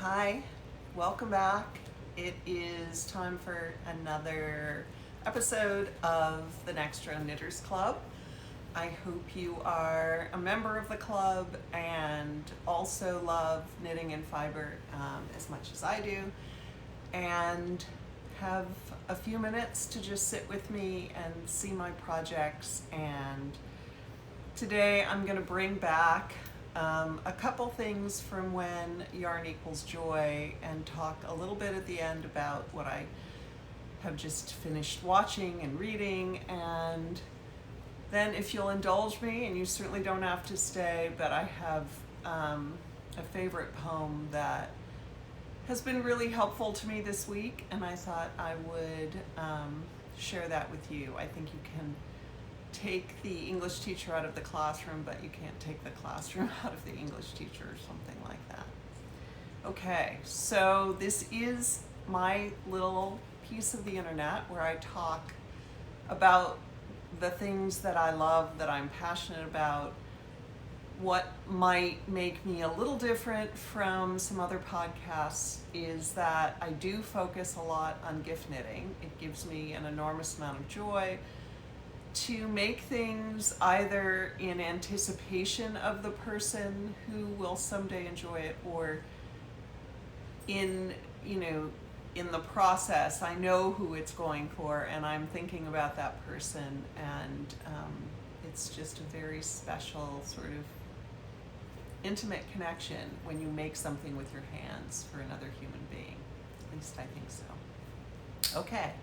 Hi, welcome back. It is time for another episode of the Next Round Knitters Club. I hope you are a member of the club and also love knitting and fiber as much as I do, and have a few minutes to just sit with me and see my projects. And today I'm going to bring back a couple things from when Yarn Equals Joy and talk a little bit at the end about what I have just finished watching and reading. And then, if you'll indulge me, and you certainly don't have to stay, but I have a favorite poem that has been really helpful to me this week, and I thought I would share that with you. I think you can take the English teacher out of the classroom, but you can't take the classroom out of the English teacher, or something like that. Okay, so this is my little piece of the internet where I talk about the things that I love, that I'm passionate about. What might make me a little different from some other podcasts is that I do focus a lot on gift knitting. It gives me an enormous amount of joy to make things either in anticipation of the person who will someday enjoy it, or in the process. I know who it's going for, and I'm thinking about that person, and it's just a very special sort of intimate connection when you make something with your hands for another human being. At least I think so. Okay,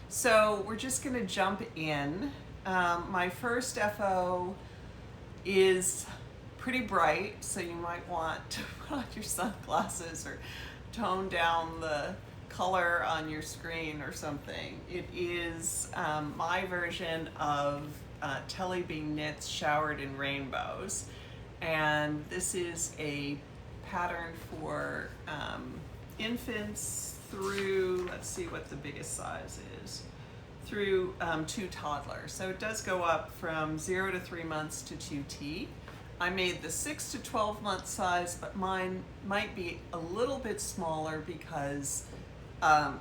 so we're just going to jump in. My first FO is pretty bright, so you might want to put on your sunglasses or tone down the color on your screen or something. It is my version of Telly Bean Knits Showered in Rainbows, and this is a pattern for infants through, let's see what the biggest size is, through 2 toddlers. So it does go up from 0 to 3 months to 2T. I made the 6 to 12 month size, but mine might be a little bit smaller because I'm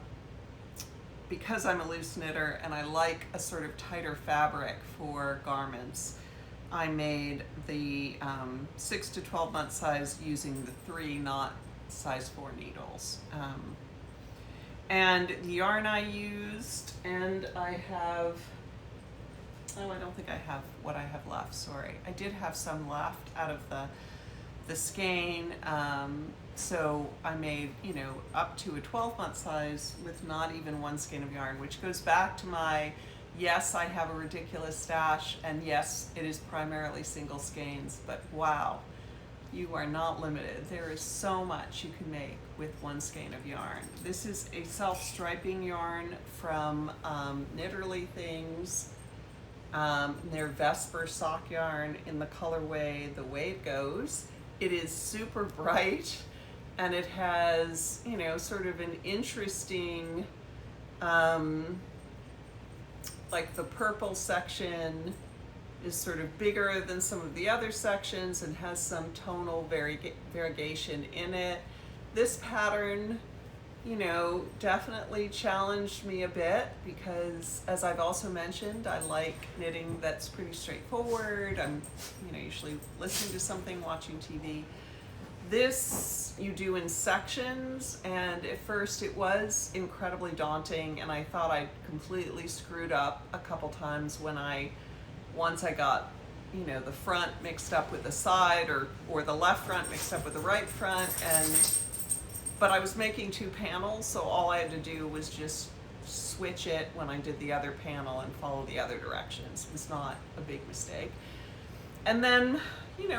a loose knitter and I like a sort of tighter fabric for garments. I made the 6 to 12 month size using the 3, not size 4 needles. And the yarn I used, and I have, I don't think I have what I have left, sorry. I did have some left out of the skein, so I made, up to a 12 month size with not even 1 skein of yarn, which goes back to my, yes, I have a ridiculous stash, and yes, it is primarily single skeins, but wow, you are not limited. There is so much you can make with 1 skein of yarn. This is a self-striping yarn from Knitterly Things. Their Vesper sock yarn in the colorway The Way It Goes. It is super bright, and it has, sort of an interesting, like the purple section is sort of bigger than some of the other sections and has some tonal variegation in it. This pattern, definitely challenged me a bit because, as I've also mentioned, I like knitting that's pretty straightforward. I'm, usually listening to something, watching TV. This you do in sections, and at first it was incredibly daunting, and I thought I completely screwed up a couple times once I got, the front mixed up with the side, or the left front mixed up with the right front, but I was making 2 panels, so all I had to do was just switch it when I did the other panel and follow the other directions. It was not a big mistake. And then,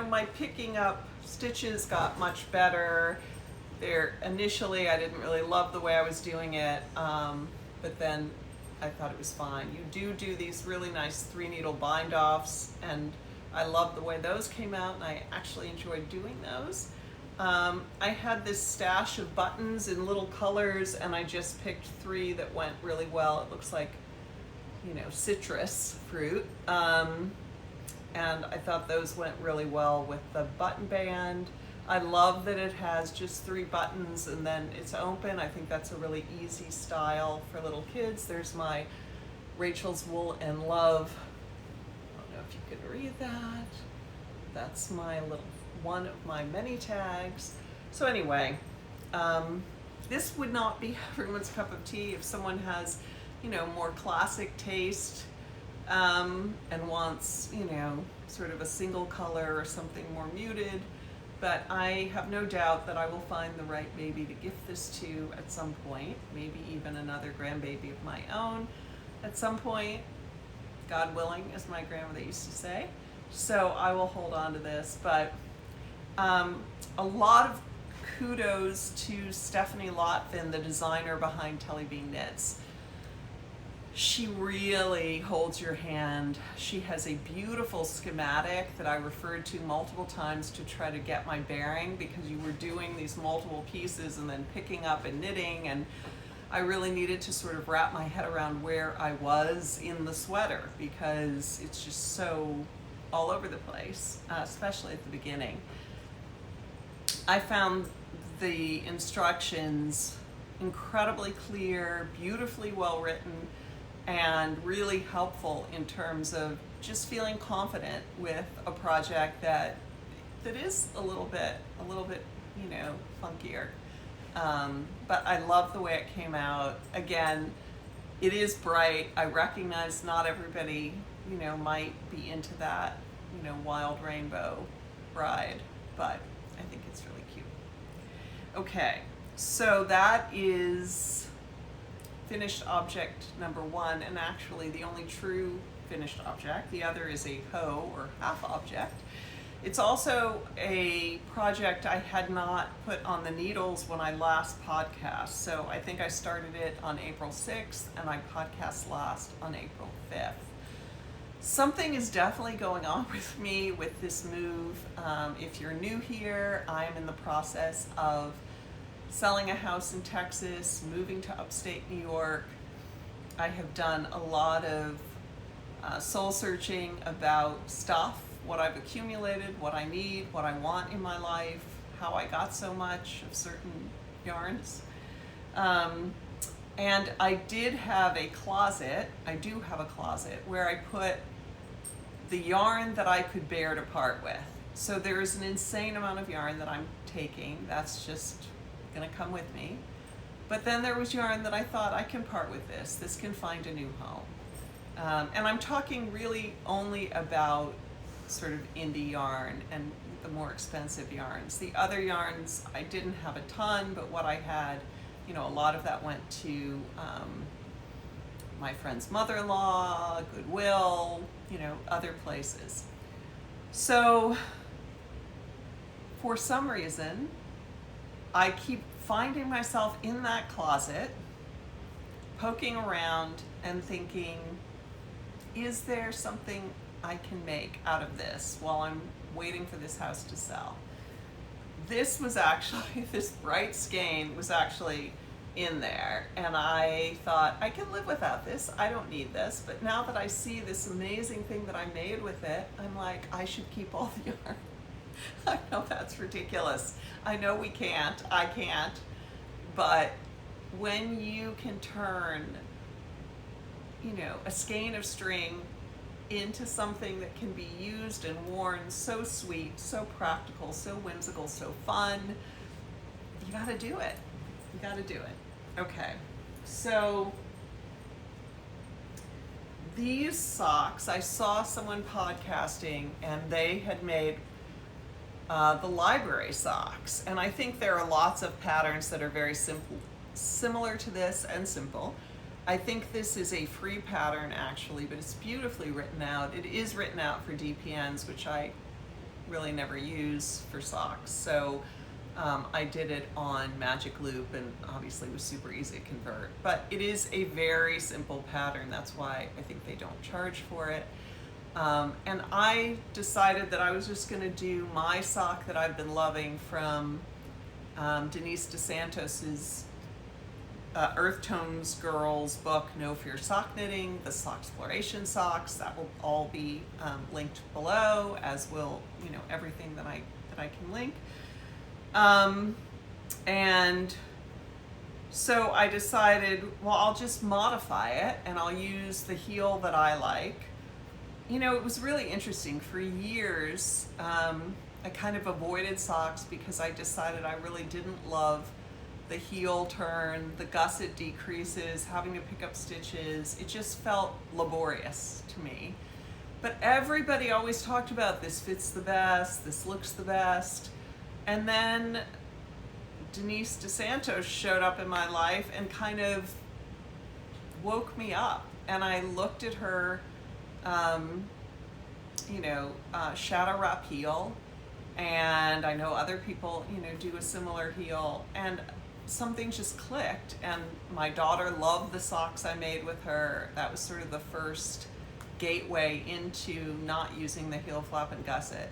my picking up stitches got much better. Initially, I didn't really love the way I was doing it, but then I thought it was fine. You do these really nice 3 needle bind offs, and I love the way those came out, and I actually enjoyed doing those. I had this stash of buttons in little colors, and I just picked 3 that went really well. It looks like, citrus fruit. And I thought those went really well with the button band. I love that it has just 3 buttons and then it's open. I think that's a really easy style for little kids. There's my Rachel's Wool and Love. I don't know if you can read that. That's my little one of my many tags. So anyway, this would not be everyone's cup of tea. If someone has, more classic taste and wants, sort of a single color or something more muted. But I have no doubt that I will find the right baby to gift this to at some point, maybe even another grandbaby of my own at some point, God willing, as my grandmother used to say. So I will hold on to this. But a lot of kudos to Stephanie Lotvin, the designer behind Telly Bean Knits. She really holds your hand. She has a beautiful schematic that I referred to multiple times to try to get my bearing, because you were doing these multiple pieces and then picking up and knitting, and I really needed to sort of wrap my head around where I was in the sweater, because it's just so all over the place, especially at the beginning. I found the instructions incredibly clear, beautifully well written, and really helpful in terms of just feeling confident with a project that is a little bit funkier. But I love the way it came out. Again, it is bright. I recognize not everybody, might be into that, wild rainbow ride, but I think it's really cute. Okay, so that is finished object number 1, and actually the only true finished object. The other is a hoe or half object. It's also a project I had not put on the needles when I last podcast. So I think I started it on April 6th and I podcast last on April 5th. Something is definitely going on with me with this move. If you're new here, I'm in the process of selling a house in Texas, moving to upstate New York. I have done a lot of soul searching about stuff, what I've accumulated, what I need, what I want in my life, how I got so much of certain yarns. And I do have a closet where I put the yarn that I could bear to part with. So there's an insane amount of yarn that I'm taking. That's just gonna come with me. But then there was yarn that I thought, I can part with this. This can find a new home. And I'm talking really only about sort of indie yarn and the more expensive yarns. The other yarns, I didn't have a ton, but what I had, a lot of that went to my friend's mother-in-law, Goodwill, other places. So for some reason, I keep finding myself in that closet, poking around and thinking, is there something I can make out of this while I'm waiting for this house to sell? This was actually, this bright skein was actually in there, and I thought, I can live without this. I don't need this. But now that I see this amazing thing that I made with it, I'm like, I should keep all the yarn. I know that's ridiculous. I know we can't. I can't. But when you can turn, a skein of string into something that can be used and worn so sweet, so practical, so whimsical, so fun, you gotta do it. You gotta do it. Okay, so these socks, I saw someone podcasting and they had made the library socks, and I think there are lots of patterns that are very simple, similar to this and simple. I think this is a free pattern actually, but it's beautifully written out. It is written out for DPNs, which I really never use for socks. So I did it on Magic Loop, and obviously it was super easy to convert. But it is a very simple pattern. That's why I think they don't charge for it. And I decided that I was just going to do my sock that I've been loving from Denise DeSantos's Earth Tones Girls book, No Fear Sock Knitting, the Socksploration socks. That will all be linked below, as will everything that I can link. Um, and so I decided, well, I'll just modify it and I'll use the heel that I like. You know, it was really interesting. For years, I kind of avoided socks because I decided I really didn't love the heel turn, the gusset decreases, having to pick up stitches. It just felt laborious to me. But everybody always talked about this fits the best, this looks the best. And then Denise DeSantos showed up in my life and kind of woke me up. And I looked at her, shadow wrap heel. And I know other people, do a similar heel. And something just clicked. And my daughter loved the socks I made with her. That was sort of the first gateway into not using the heel flap and gusset.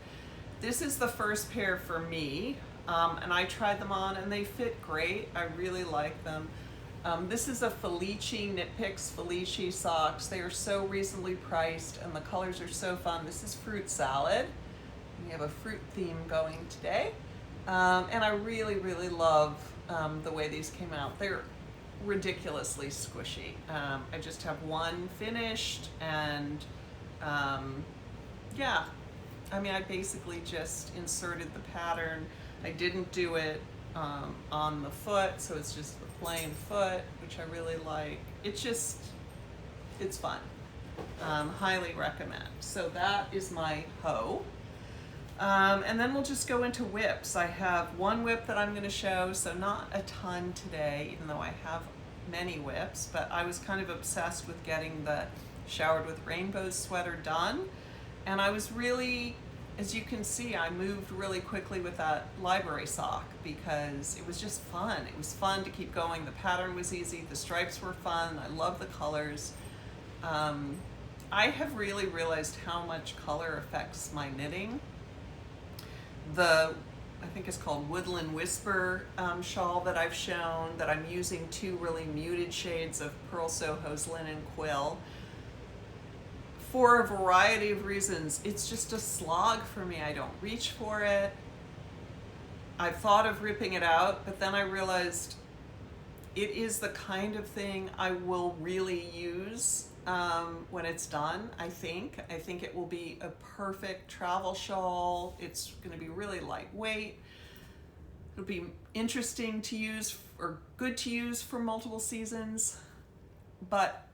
This is the first pair for me, and I tried them on and they fit great. I really like them. This is a Felici Knit Picks Felici socks. They are so reasonably priced and the colors are so fun. This is fruit salad. We have a fruit theme going today. And I really, really love the way these came out. They're ridiculously squishy. I just have one finished and yeah, I mean, I basically just inserted the pattern. I didn't do it on the foot, so it's just the plain foot, which I really like. It's fun. Highly recommend. So that is my hoe. And then we'll just go into whips. I have one whip that I'm going to show, so not a ton today, even though I have many whips, but I was kind of obsessed with getting the Showered with Rainbows sweater done. And I was really, as you can see, I moved really quickly with that library sock because it was just fun. It was fun to keep going. The pattern was easy. The stripes were fun. I love the colors. I have really realized how much color affects my knitting. I think it's called Woodland Whisper shawl that I've shown, that I'm using two really muted shades of Pearl Soho's Linen Quill. For a variety of reasons, it's just a slog for me. I don't reach for it. I've thought of ripping it out, but then I realized it is the kind of thing I will really use when it's done, I think. I think it will be a perfect travel shawl. It's going to be really lightweight. It'll be interesting to use or good to use for multiple seasons. But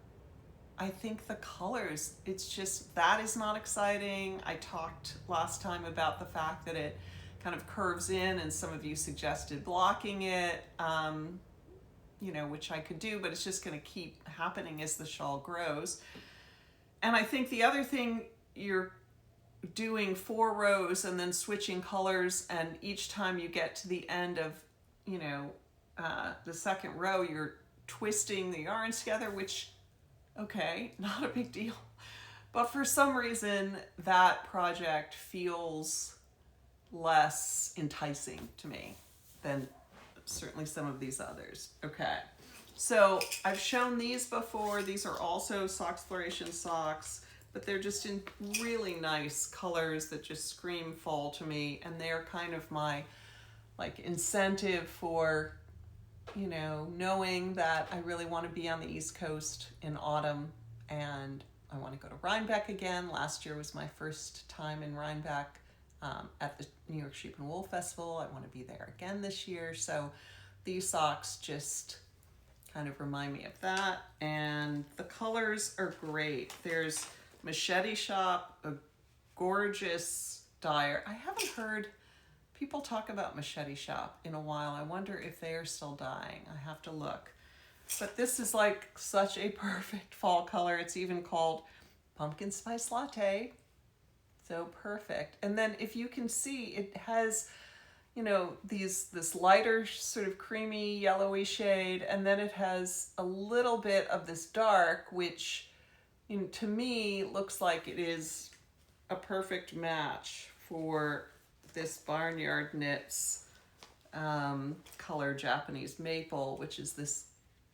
I think the colors, it's just, that is not exciting. I talked last time about the fact that it kind of curves in and some of you suggested blocking it. Which I could do, but it's just going to keep happening as the shawl grows. And I think the other thing, you're doing 4 rows and then switching colors, and each time you get to the end of, the second row, you're twisting the yarns together, which, okay, not a big deal. But for some reason, that project feels less enticing to me than certainly some of these others. Okay, so I've shown these before. These are also Socksploration socks, but they're just in really nice colors that just scream fall to me, and they're kind of my incentive for knowing that I really want to be on the East Coast in autumn, and I want to go to Rhinebeck again. Last year was my first time in Rhinebeck at the New York Sheep and Wool Festival. I want to be there again this year. So these socks just kind of remind me of that. And the colors are great. There's Machete Shop, a gorgeous dyer. I haven't heard people talk about Machete Shop in a while. I wonder if they are still dyeing. I have to look. But this is such a perfect fall color. It's even called Pumpkin Spice Latte. So perfect. And then if you can see, it has, this lighter sort of creamy yellowy shade, and then it has a little bit of this dark, which to me looks like it is a perfect match for this Barnyard Knits color Japanese Maple, which is this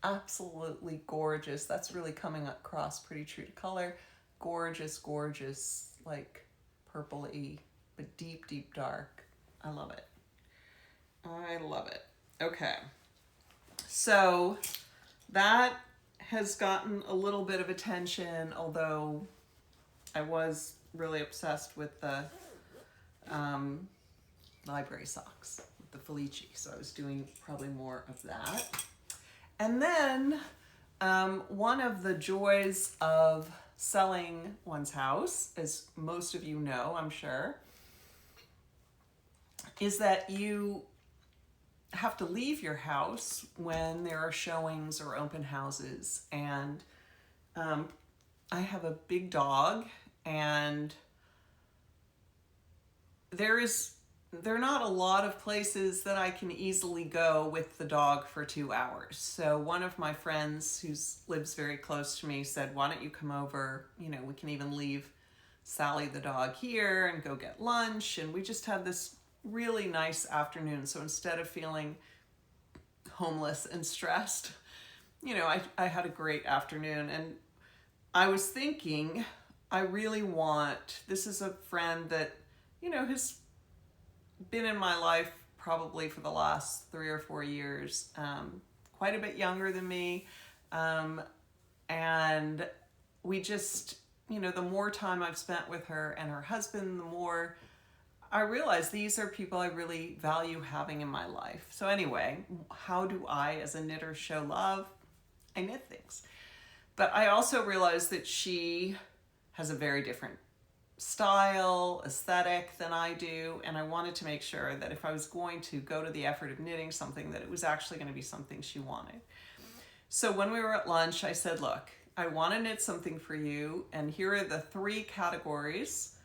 absolutely gorgeous, that's really coming across pretty true to color, gorgeous, purpley, but deep, deep dark. I love it. I love it. Okay. So that has gotten a little bit of attention, although I was really obsessed with the library socks, with the Felici. So I was doing probably more of that. And then one of the joys of selling one's house, as most of you know, I'm sure, is that you have to leave your house when there are showings or open houses. And I have a big dog, and there are not a lot of places that I can easily go with the dog for 2 hours. So one of my friends who lives very close to me said, why don't you come over? You know, we can even leave Sally the dog here and go get lunch. And we just had this really nice afternoon. So instead of feeling homeless and stressed, you know, I had a great afternoon. And I was thinking, I really want, this is a friend that, you know, has been in my life probably for the last 3 or 4 years, quite a bit younger than me. And we just, you know, the more time I've spent with her and her husband, the more I realize these are people I really value having in my life. So anyway, how do I, as a knitter, show love? I knit things. But I also realized that she has a very different style, aesthetic than I do, and I wanted to make sure that if I was going to go to the effort of knitting something, that it was actually going to be something she wanted. So when we were at lunch, I said, look, I want to knit something for you, and here are the 3 categories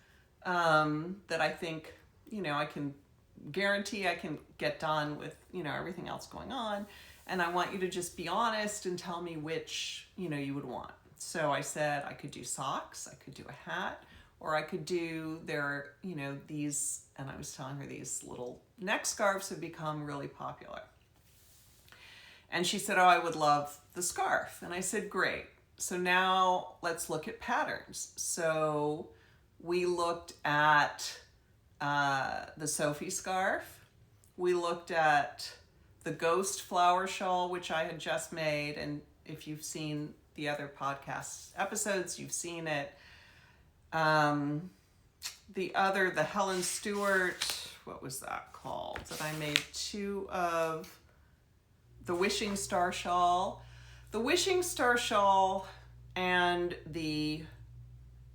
that I think, you know, I can guarantee I can get done with, you know, everything else going on, and I want you to just be honest and tell me which, you know, you would want. So I said I could do socks, I could do a hat, or I could do you know, these, and I was telling her these little neck scarves have become really popular. And she said, oh, I would love the scarf. And I said, great. So now let's look at patterns. So we looked at the Sophie scarf. We looked at the ghost flower shawl, which I had just made. And if you've seen the other podcast episodes, you've seen it. The Helen Stewart, what was that called? That I made 2 of. The Wishing Star shawl. The Wishing Star shawl and the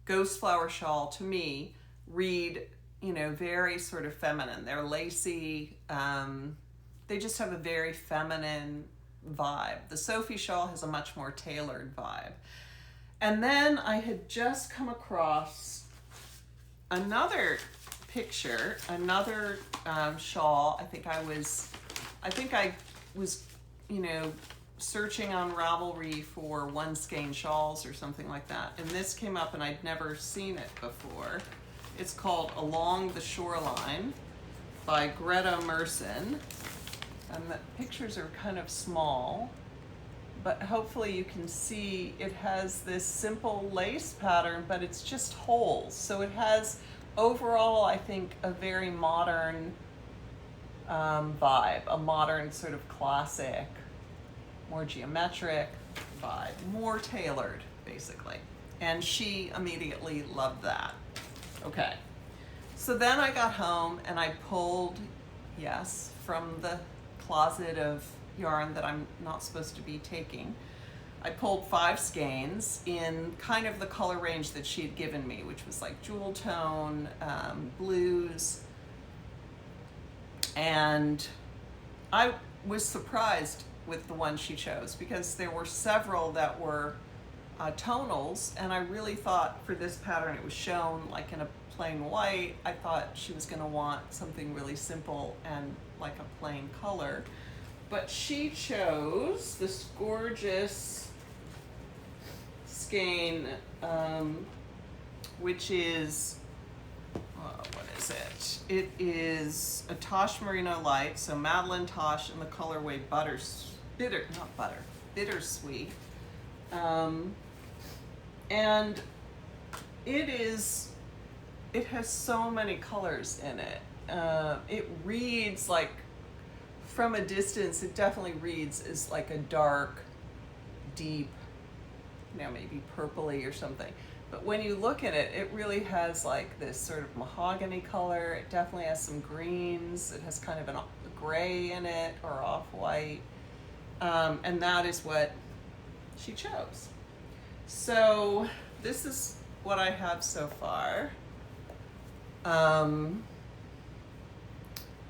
Ghost Flower shawl, to me, read, you know, very sort of feminine. They're lacy. They just have a very feminine vibe. The Sophie shawl has a much more tailored vibe. And then I had just come across another picture, another shawl. I think I was, you know, searching on Ravelry for one skein shawls or something like that. And this came up and I'd never seen it before. It's called Along the Shoreline by Greta Merson. And the pictures are kind of small, but hopefully you can see it has this simple lace pattern, but it's just holes. So it has overall, I think, a very modern vibe, a modern sort of classic, more geometric vibe, more tailored, basically. And she immediately loved that. Okay. So then I got home and I pulled, yes, from the closet of yarn that I'm not supposed to be taking. I pulled 5 skeins in kind of the color range that she had given me, which was like jewel tone, blues. And I was surprised with the one she chose because there were several that were tonals, and I really thought for this pattern it was shown like in a plain white. I thought she was going to want something really simple and like a plain color. But she chose this gorgeous skein, which is, what is it? It is a Tosh Merino Light, so Madeline Tosh in the colorway Bittersweet. And it has so many colors in it. It reads like from a distance, it definitely reads as like a dark, deep, maybe purpley or something. But when you look at it, it really has like this sort of mahogany color. It definitely has some greens. It has kind of a gray in it or off-white. And that is what she chose. So this is what I have so far.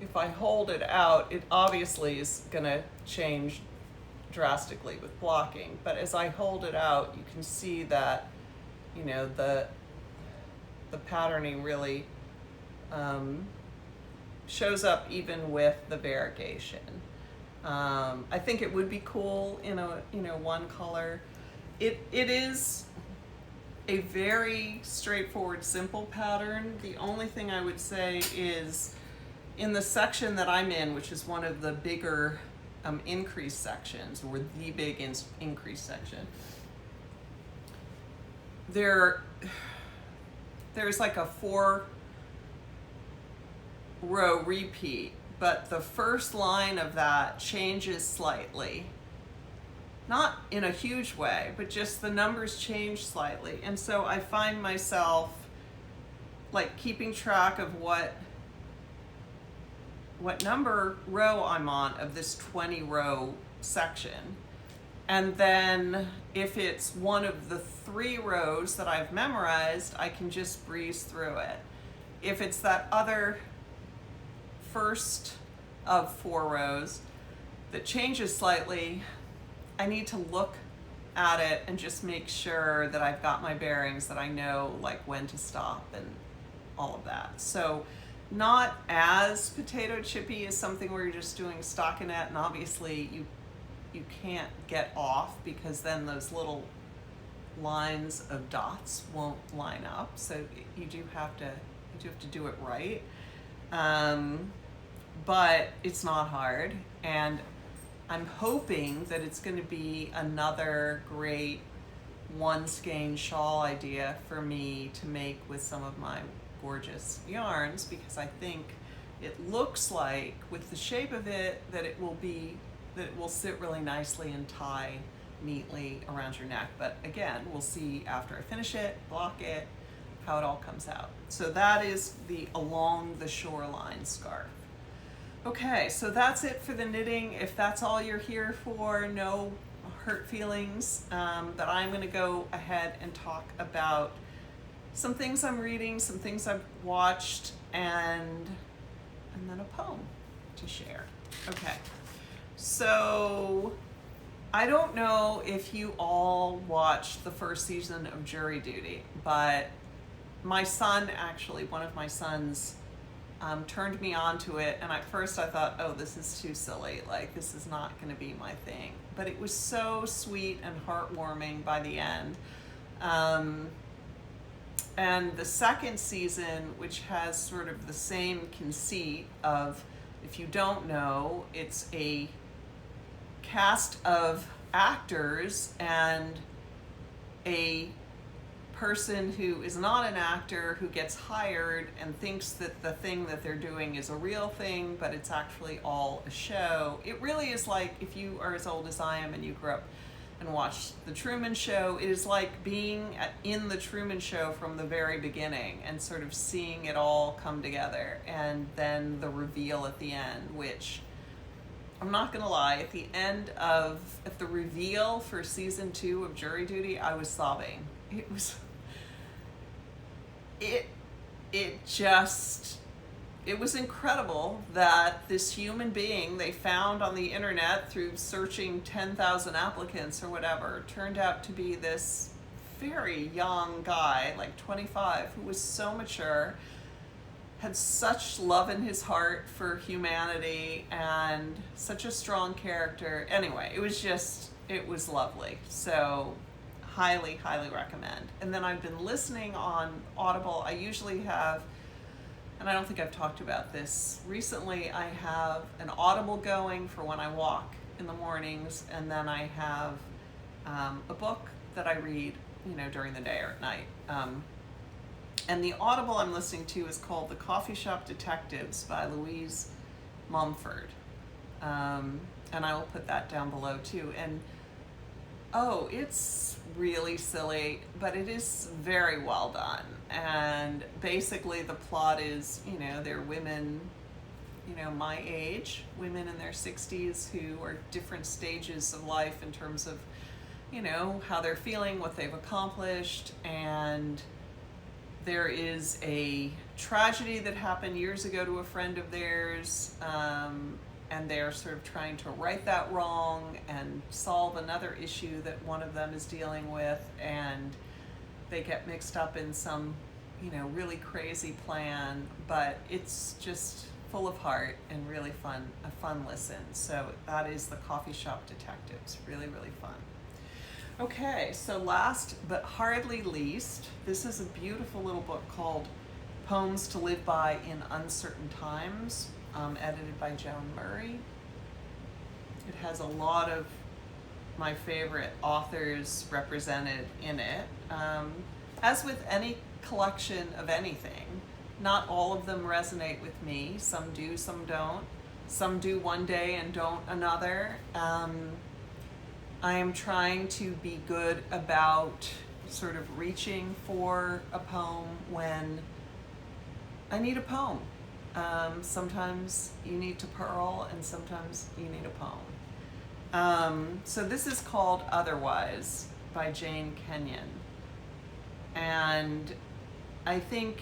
If I hold it out, it obviously is going to change drastically with blocking. But as I hold it out, you can see that, the patterning really shows up even with the variegation. I think it would be cool in a one color. It is a very straightforward, simple pattern. The only thing I would say is in the section that I'm in, which is one of the bigger increase sections, or the big increase section, there's like a 4-row repeat, but the first line of that changes slightly. Not in a huge way, but just the numbers change slightly. And so I find myself like keeping track of what number row I'm on of this 20-row section. And then if it's one of the 3 rows that I've memorized, I can just breeze through it. If it's that other first of 4 rows that changes slightly, I need to look at it and just make sure that I've got my bearings, that I know like when to stop and all of that. So not as potato chippy as something where you're just doing stockinette, and obviously you can't get off because then those little lines of dots won't line up. So you do have to do it right. But it's not hard, and I'm hoping that it's going to be another great one skein shawl idea for me to make with some of my gorgeous yarns, because I think it looks like with the shape of it that it will sit really nicely and tie neatly around your neck. But again, we'll see after I finish it, block it, how it all comes out. So that is the Along the Shoreline scarf. Okay, so that's it for the knitting. If that's all you're here for, no hurt feelings, that I'm going to go ahead and talk about some things I'm reading, some things I've watched, and then a poem to share. Okay, so I don't know if you all watched the first season of Jury Duty, but my son, actually, one of my sons, turned me on to it, and at first I thought, oh, this is too silly, like this is not going to be my thing. But it was so sweet and heartwarming by the end. And the second season, which has sort of the same conceit of, if you don't know, it's a cast of actors and a person who is not an actor who gets hired and thinks that the thing that they're doing is a real thing, but it's actually all a show. It really is like, if you are as old as I am and you grew up and watched The Truman Show, it is like being in The Truman Show from the very beginning and sort of seeing it all come together, and then the reveal at the end, which I'm not gonna lie, at the reveal for season 2 of Jury Duty, I was sobbing. It was incredible that this human being they found on the internet through searching 10,000 applicants or whatever turned out to be this very young guy, like 25, who was so mature, had such love in his heart for humanity and such a strong character. Anyway, it was lovely. So highly, highly recommend. And then I've been listening on Audible. I usually have, and I don't think I've talked about this recently, I have an Audible going for when I walk in the mornings, and then I have a book that I read, during the day or at night. And the Audible I'm listening to is called The Coffee Shop Detectives by Louise Mumford. And I will put that down below too. And oh, it's really silly, but it is very well done. And basically the plot is, they're women, my age, women in their 60s who are different stages of life in terms of, how they're feeling, what they've accomplished, and there is a tragedy that happened years ago to a friend of theirs, and they're sort of trying to right that wrong and solve another issue that one of them is dealing with, and they get mixed up in some, really crazy plan, but it's just full of heart and really fun, a fun listen. So that is The Coffee Shop Detectives. Really, really fun. Okay, so last but hardly least, this is a beautiful little book called Poems to Live By in Uncertain Times, edited by Joan Murray. It has a lot of my favorite authors represented in it. As with any collection of anything, not all of them resonate with me. Some do, some don't. Some do one day and don't another. I am trying to be good about sort of reaching for a poem when I need a poem. Sometimes you need to purl and sometimes you need a poem. So this is called Otherwise by Jane Kenyon. And I think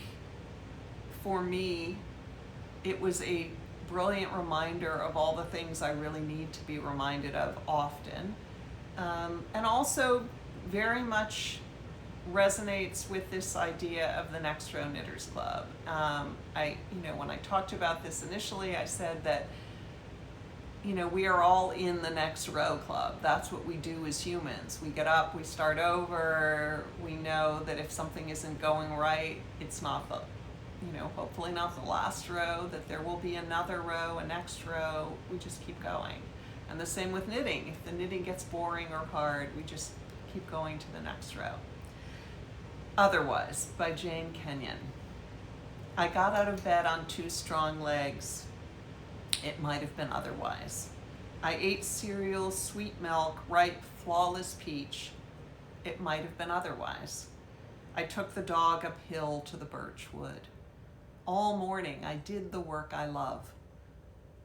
for me, it was a brilliant reminder of all the things I really need to be reminded of often. And also very much resonates with this idea of the Next Row Knitters Club. When I talked about this initially, I said that, we are all in the Next Row Club. That's what we do as humans. We get up, we start over, we know that if something isn't going right, it's not the, hopefully not the last row, that there will be another row, a next row. We just keep going. And the same with knitting. If the knitting gets boring or hard, we just keep going to the next row. Otherwise, by Jane Kenyon. I got out of bed on 2 strong legs. It might have been otherwise. I ate cereal, sweet milk, ripe, flawless peach. It might have been otherwise. I took the dog uphill to the birch wood. All morning I did the work I love.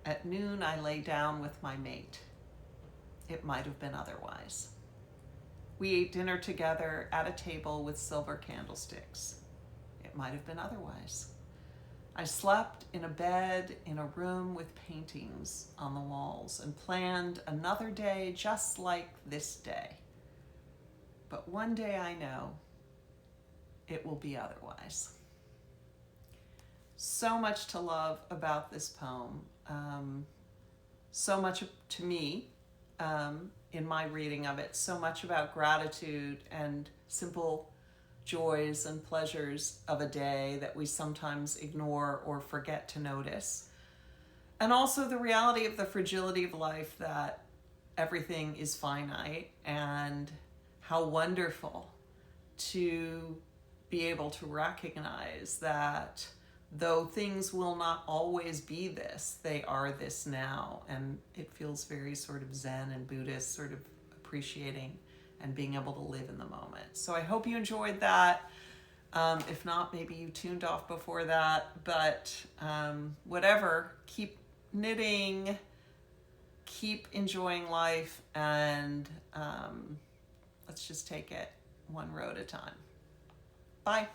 At noon I lay down with my mate. It might have been otherwise. We ate dinner together at a table with silver candlesticks. It might have been otherwise. I slept in a bed in a room with paintings on the walls and planned another day just like this day. But one day I know it will be otherwise. So much to love about this poem. So much to me in my reading of it, so much about gratitude and simple joys and pleasures of a day that we sometimes ignore or forget to notice. And also the reality of the fragility of life, that everything is finite, and how wonderful to be able to recognize that though things will not always be this, they are this now. And it feels very sort of Zen and Buddhist, sort of appreciating and being able to live in the moment. So I hope you enjoyed that. If not, maybe you tuned off before that, but whatever, keep knitting, keep enjoying life, and let's just take it one row at a time. Bye.